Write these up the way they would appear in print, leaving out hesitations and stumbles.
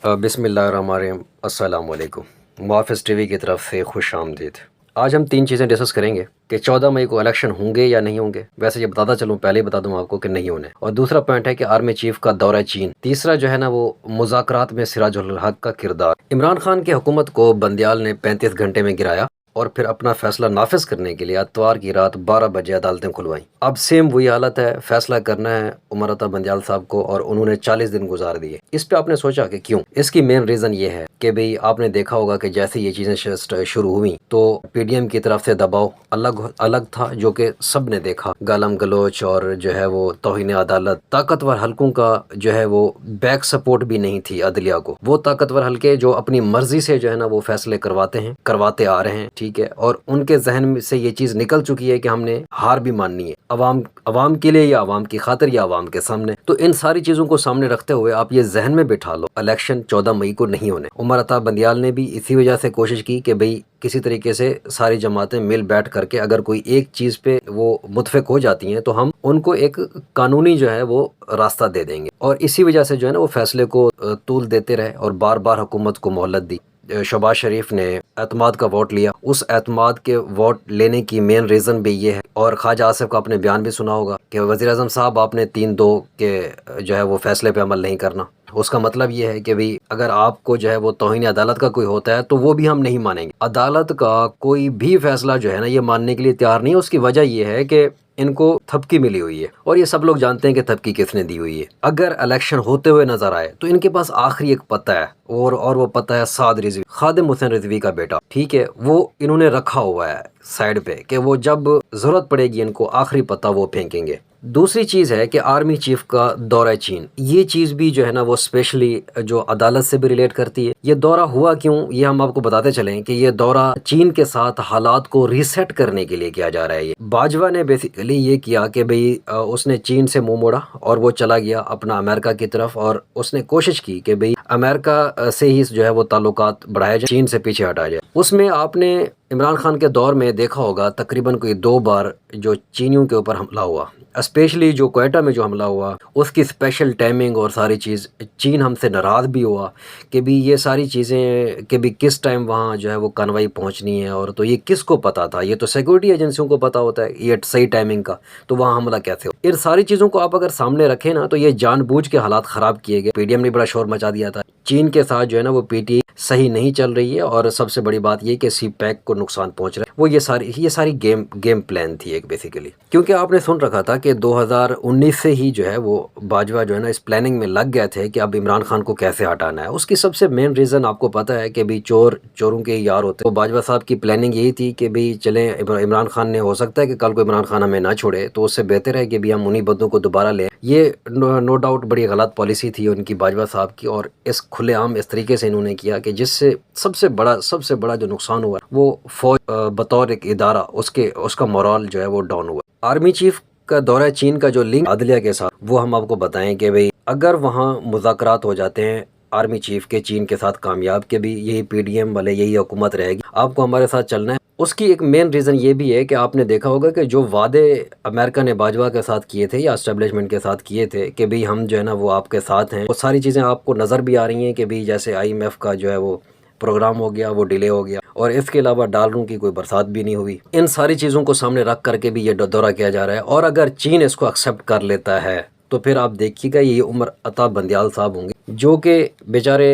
बिस्मिल्लाहिर्रहमानिर्रहीम। अस्सलाम वालेकुम। मुहाफ़िज़ टीवी की तरफ से खुश आमदीद। आज हम तीन चीज़ें डिस्कस करेंगे कि 14 मई को इलेक्शन होंगे या नहीं होंगे। वैसे ये बताता चलूँ, पहले ही बता दूँ आपको कि नहीं होने। और दूसरा पॉइंट है कि आर्मी चीफ का दौरा चीन। तीसरा जो है ना वो मुज़ाकरात में सिराजुल हक का किरदार। इमरान खान की हुकूमत को बंदियाल ने 35 घंटे में गिराया और फिर अपना फैसला नाफिज करने के लिए इतवार की रात 12 बजे अदालतें खुलवाईं। अब सेम वही हालत है, फैसला करना है उमर अता बंदियाल साहब को और उन्होंने 40 दिन गुजार दिए। इस पे आपने सोचा कि क्यों? इसकी मेन रीज़न ये है कि भाई आपने देखा होगा कि जैसे ये चीज़ें शुरू हुई तो पीडीएम की तरफ से दबाव अलग अलग था, जो कि सब ने देखा। गालम गलोच और जो है वो तौहीन अदालत, ताकतवर हलकों का जो है वो बैक सपोर्ट भी नहीं थी अदलिया को। वो ताकतवर हलके जो अपनी मर्जी से जो है ना वो फैसले करवाते आ रहे हैं, ठीक है, और उनके जहन में से ये चीज़ निकल चुकी है कि हमने हार भी माननी है, अवाम के लिए या अवाम की खातिर या अवाम के सामने। तो इन सारी चीज़ों को सामने रखते हुए आप ये जहन में बिठा लो इलेक्शन 14 मई को नहीं होने। उमर अता बंदियाल ने भी इसी वजह से कोशिश की कि भाई किसी तरीके से सारी जमातें मिल बैठ करके अगर कोई एक चीज़ पे वो मुतफिक हो जाती हैं तो हम उनको एक कानूनी जो है वो रास्ता दे देंगे। और इसी वजह से जो है ना वो फैसले को तूल देते रहे और बार बार हुकूमत को मोहलत दी। शहबाज शरीफ ने एतमाद का वोट लिया। उस एतमाद के वोट लेने की मेन रीज़न भी ये है, और ख्वाजा आसिफ का आपने बयान भी सुना होगा कि वज़ीर आज़म साहब आपने 3-2 के जो है वो फैसले पे अमल नहीं करना। उसका मतलब ये है कि भाई अगर आपको जो है वो तौहीन अदालत का कोई होता है तो वो भी हम नहीं मानेंगे। अदालत का कोई भी फैसला जो है ना ये मानने के लिए तैयार नहीं है। उसकी वजह ये है कि इनको थपकी मिली हुई है और ये सब लोग जानते हैं कि थपकी किसने दी हुई है। अगर इलेक्शन होते हुए नजर आए तो इनके पास आखिरी एक पता है और वो पता है साद रिजवी, खादिम हुसैन रिजवी का बेटा, ठीक है। वो इन्होंने रखा हुआ है साइड पे कि वो जब जरूरत पड़ेगी इनको आखिरी पता वो फेंकेंगे। दूसरी चीज़ है कि आर्मी चीफ का दौरा चीन, ये चीज़ भी जो है ना वो स्पेशली जो अदालत से भी रिलेट करती है। ये दौरा हुआ क्यों, ये हम आपको बताते चलें कि ये दौरा चीन के साथ हालात को रीसेट करने के लिए किया जा रहा है। ये बाजवा ने बेसिकली ये किया कि भाई उसने चीन से मुंह मोड़ा और वो चला गया अपना अमेरिका की तरफ, और उसने कोशिश की कि भाई अमेरिका से ही जो है वो ताल्लुकात बढ़ाया जाए, चीन से पीछे हटाया जाए। उसमें आपने इमरान खान के दौर में देखा होगा तकरीबन कोई 2 बार जो चीनियों के ऊपर हमला हुआ, स्पेशली जो क्वेटा में जो हमला हुआ उसकी स्पेशल टाइमिंग और सारी चीज़। चीन हमसे नाराज़ भी हुआ कि भी ये सारी चीज़ें कि भी किस टाइम वहाँ जो है वो कार्रवाई पहुँचनी है, और तो ये किसको पता था? ये तो सिक्योरिटी एजेंसियों को पता होता है ये सही टाइमिंग का, तो वहाँ हमला कैसे हो? इन सारी चीज़ों को आप अगर सामने रखें ना तो ये जानबूझ के हालात ख़राब किए गए। पीडीएम ने बड़ा शोर मचा दिया था। चीन के साथ जो है ना वो पीटीआई सही नहीं चल रही है, और सबसे बड़ी बात ये कि सी पैक को नुकसान पहुंच रहा है। वो ये सारी गेम प्लान थी एक बेसिकली, क्योंकि आपने सुन रखा था कि 2019 से ही जो है वो बाजवा जो है ना इस प्लानिंग में लग गए थे कि अब इमरान खान को कैसे हटाना है। उसकी सबसे मेन रीज़न आपको पता है कि भाई चोरों के यार होते हैं। तो बाजवा साहब की प्लानिंग यही थी कि भाई चलें इमरान खान ने, हो सकता है कि कल को इमरान खान हमें ना छोड़े तो उससे बेहतर है कि भाई हम उन्हीं बंदों को दोबारा लें। ये नो डाउट बड़ी गलत पॉलिसी थी उनकी, बाजवा साहब की, और इस खुलेआम इस तरीके से इन्होंने किया कि जिससे सबसे बड़ा जो नुकसान हुआ वो फौज बतौर एक इदारा उसका मोरल जो है वो डाउन हुआ। आर्मी चीफ का दौरा चीन का जो लिंक अदलिया के साथ, वो हम आपको बताएं कि भाई अगर वहाँ मुज़ाकरात हो जाते हैं आर्मी चीफ के चीन के साथ कामयाब, के भी यही पीडीएम वाले यही हुकूमत रहेगी, आपको हमारे साथ चलना है। उसकी एक मेन रीज़न ये भी है कि आपने देखा होगा कि जो वादे अमेरिका ने बाजवा के साथ किए थे या एस्टेब्लिशमेंट के साथ किए थे कि भाई हम जो है ना वो आपके साथ हैं, वो सारी चीज़ें आपको नज़र भी आ रही हैं कि भाई जैसे IMF का जो है वो प्रोग्राम हो गया वो डिले हो गया, और इसके अलावा डॉलरों की कोई बरसात भी नहीं हुई। इन सारी चीज़ों को सामने रख करके भी ये दौरा किया जा रहा है, और अगर चीन इसको एक्सेप्ट कर लेता है तो फिर आप देखिएगा ये उमर अता बंदियाल साहब होंगे जो कि बेचारे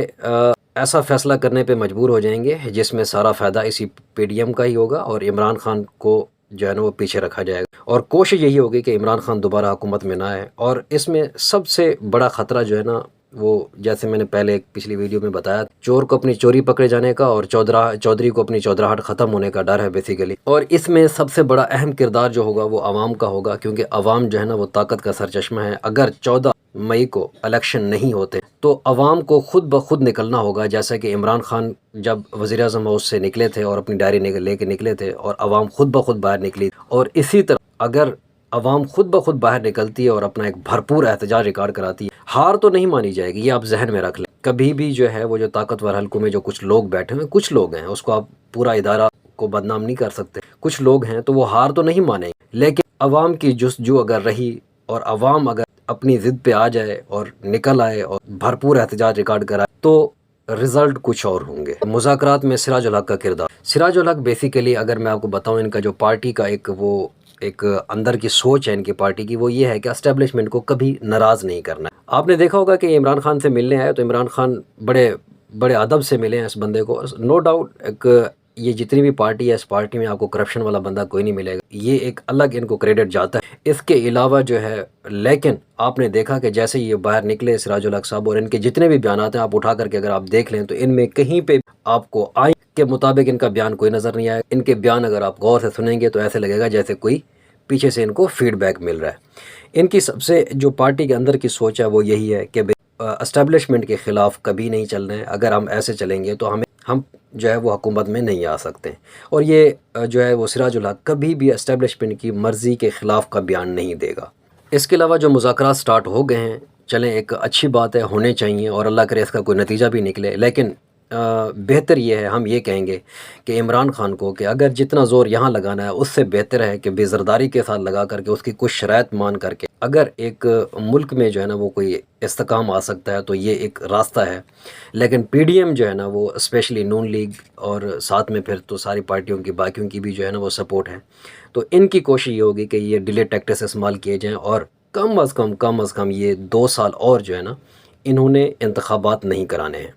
ऐसा फैसला करने पे मजबूर हो जाएंगे जिसमें सारा फ़ायदा इसी पीडीएम का ही होगा, और इमरान खान को जो है ना वो पीछे रखा जाएगा। और कोशिश यही होगी कि इमरान खान दोबारा हुकूमत में ना आए। और इसमें सबसे बड़ा ख़तरा जो है ना वो, जैसे मैंने पहले एक पिछली वीडियो में बताया, चोर को अपनी चोरी पकड़े जाने का और चौधरी को अपनी चौधराहट ख़त्म होने का डर है बेसिकली। और इसमें सबसे बड़ा अहम किरदार जो होगा वो आवाम का होगा, क्योंकि आवाम जो है ना वो ताकत का सरचश्मा है। अगर 14 मई को इलेक्शन नहीं होते तो अवाम को खुद ब खुद निकलना होगा, जैसा कि इमरान खान जब वज़ीर आज़म हाउस से निकले थे और अपनी डायरी लेके निकले थे और अवाम खुद ब खुद बाहर निकली। और इसी तरह अगर अवाम खुद ब खुद बाहर निकलती है और अपना एक भरपूर एहतजाज रिकॉर्ड कराती है, हार तो नहीं मानी जाएगी, ये आप जहन में रख लें। कभी भी जो है वो जो ताकतवर हलकों में जो कुछ लोग बैठे हुए, कुछ लोग हैं, उसको आप पूरा इदारा को बदनाम नहीं कर सकते, कुछ लोग हैं तो वो हार तो नहीं मानेंगे, लेकिन अवाम की जुस्तजू अगर रही और अवाम अगर اپنی ضد پہ آ جائے اور نکل آئے اور بھرپور احتجاج ریکارڈ کرائے تو رزلٹ کچھ اور ہوں گے۔ مذاکرات میں سراج الحق کا کردار، سراج الحق بیسیکلی اگر میں آپ کو بتاؤں ان کا جو پارٹی کا ایک اندر کی سوچ ہے ان کی پارٹی کی، وہ یہ ہے کہ اسٹیبلشمنٹ کو کبھی ناراض نہیں کرنا ہے۔ آپ نے دیکھا ہوگا کہ عمران خان سے ملنے آئے تو عمران خان بڑے ادب سے ملے ہیں اس بندے کو۔ نو ڈاؤٹ یہ جتنی بھی پارٹی ہے اس پارٹی میں آپ کو کرپشن والا بندہ کوئی نہیں ملے گا، یہ ایک الگ ان کو کریڈٹ جاتا ہے۔ اس کے علاوہ جو ہے لیکن آپ نے دیکھا کہ جیسے یہ باہر نکلے سراج الحق صاحب، اور ان کے جتنے بھی بیانات ہیں آپ اٹھا کر کے اگر آپ دیکھ لیں تو ان میں کہیں پہ آپ کو آئین کے مطابق ان کا بیان کوئی نظر نہیں آئے۔ ان کے بیان اگر آپ غور سے سنیں گے تو ایسے لگے گا جیسے کوئی پیچھے سے ان کو فیڈ بیک مل رہا ہے۔ ان کی سب سے جو پارٹی کے اندر کی سوچ ہے وہ یہی ہے کہ اسٹیبلشمنٹ کے خلاف کبھی نہیں چلنا ہے، اگر ہم ایسے چلیں گے تو ہم جو ہے وہ حکومت میں نہیں آ سکتے، اور یہ جو ہے وہ سراج الحق کبھی بھی اسٹیبلشمنٹ کی مرضی کے خلاف کا بیان نہیں دے گا۔ اس کے علاوہ جو مذاکرات سٹارٹ ہو گئے ہیں، چلیں ایک اچھی بات ہے، ہونے چاہیے اور اللہ کرے اس کا کوئی نتیجہ بھی نکلے، لیکن بہتر یہ ہے، ہم یہ کہیں گے کہ عمران خان کو کہ اگر جتنا زور یہاں لگانا ہے اس سے بہتر ہے کہ بے زرداری کے ساتھ لگا کر کے اس کی کچھ شرائط مان کر کے اگر ایک ملک میں جو ہے نا وہ کوئی استحکام آ سکتا ہے تو یہ ایک راستہ ہے۔ لیکن پی ڈی ایم جو ہے نا وہ اسپیشلی نون لیگ اور ساتھ میں پھر تو ساری پارٹیوں کی باقیوں کی بھی جو ہے نا وہ سپورٹ ہے، تو ان کی کوشش یہ ہوگی کہ یہ ڈیلے ٹیکٹس استعمال کیے جائیں اور کم از کم یہ 2 سال اور جو ہے نا انہوں نے انتخابات نہیں کرانے ہیں۔